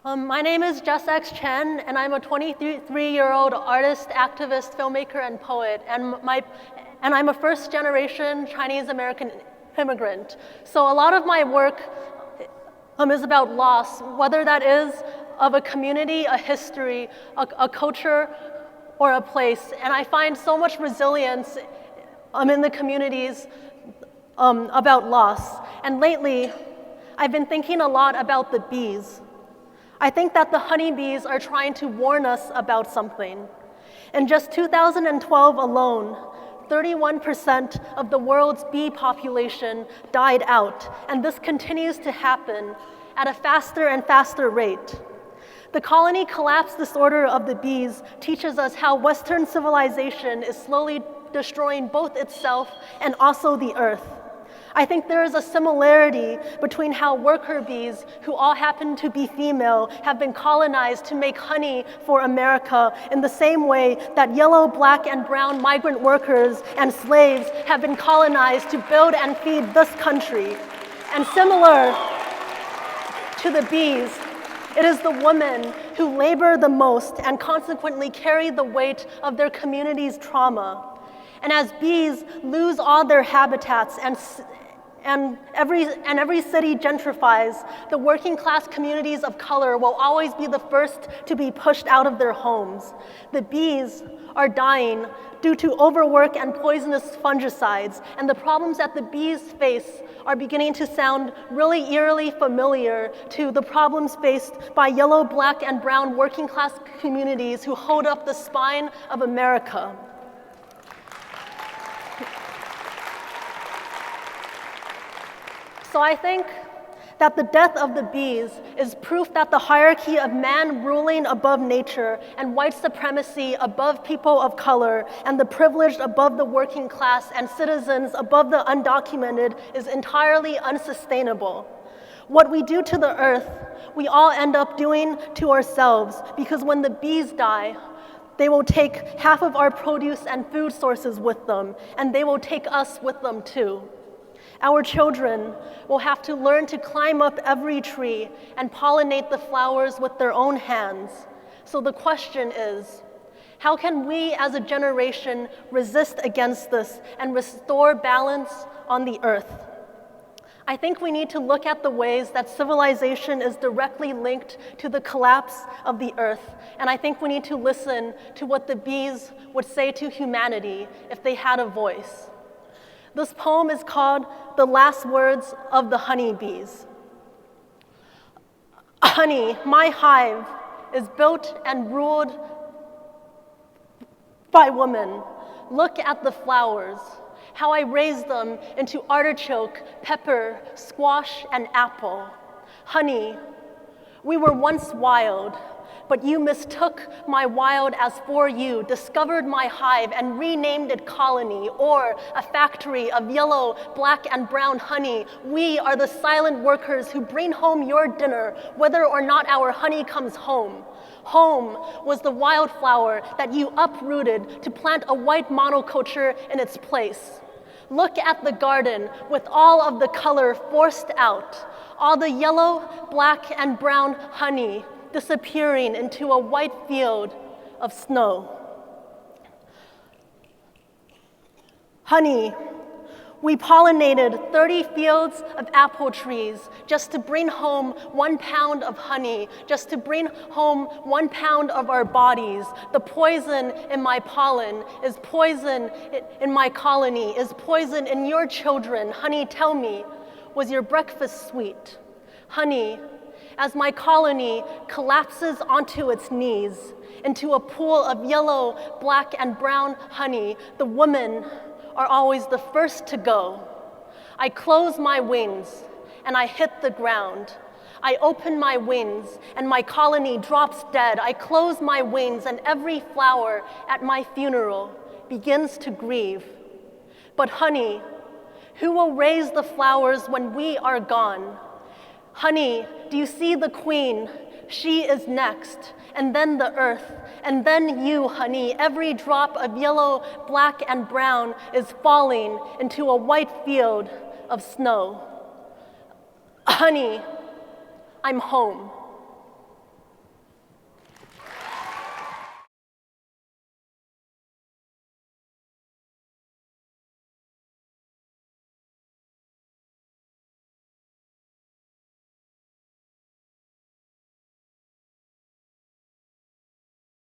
My name is Jess Chen, and I'm a 23-year-old artist, activist, filmmaker, and poet. And I'm a first-generation Chinese-American immigrant. So a lot of my work is about loss, whether that is of a community, a history, a culture, or a place. And I find so much resilience in the communities about loss. And lately, I've been thinking a lot about the bees. I think that the honeybees are trying to warn us about something. In just 2012 alone, 31% of the world's bee population died out, and this continues to happen at a faster and faster rate. The colony collapse disorder of the bees teaches us how Western civilization is slowly destroying both itself and also the earth. I think there is a similarity between how worker bees, who all happen to be female, have been colonized to make honey for America in the same way that yellow, black, and brown migrant workers and slaves have been colonized to build and feed this country. And similar to the bees, it is the women who labor the most and consequently carry the weight of their community's trauma. And as bees lose all their habitats and every city gentrifies, the working class communities of color will always be the first to be pushed out of their homes. The bees are dying due to overwork and poisonous fungicides, and the problems that the bees face are beginning to sound really eerily familiar to the problems faced by yellow, black, and brown working class communities who hold up the spine of America. So I think that the death of the bees is proof that the hierarchy of man ruling above nature and white supremacy above people of color and the privileged above the working class and citizens above the undocumented is entirely unsustainable. What we do to the earth, we all end up doing to ourselves, because when the bees die, they will take half of our produce and food sources with them, and they will take us with them too. Our children will have to learn to climb up every tree and pollinate the flowers with their own hands. So the question is, how can we as a generation resist against this and restore balance on the earth? I think we need to look at the ways that civilization is directly linked to the collapse of the earth, and I think we need to listen to what the bees would say to humanity if they had a voice. This poem is called The Last Words of the Honeybees. Honey, my hive is built and ruled by women. Look at the flowers, how I raise them into artichoke, pepper, squash, and apple. Honey, we were once wild, but you mistook my wild as for you, discovered my hive and renamed it colony, or a factory of yellow, black, and brown honey. We are the silent workers who bring home your dinner, whether or not our honey comes home. Home was the wildflower that you uprooted to plant a white monoculture in its place. Look at the garden with all of the color forced out, all the yellow, black, and brown honey disappearing into a white field of snow. Honey, we pollinated 30 fields of apple trees just to bring home 1 pound of honey, just to bring home 1 pound of our bodies. The poison in my pollen is poison in my colony, is poison in your children. Honey, tell me, was your breakfast sweet? Honey, as my colony collapses onto its knees into a pool of yellow, black, and brown honey, the women are always the first to go. I close my wings and I hit the ground. I open my wings and my colony drops dead. I close my wings and every flower at my funeral begins to grieve. But honey, who will raise the flowers when we are gone? Honey, do you see the queen? She is next, and then the earth, and then you, honey. Every drop of yellow, black, and brown is falling into a white field of snow. Honey, I'm home.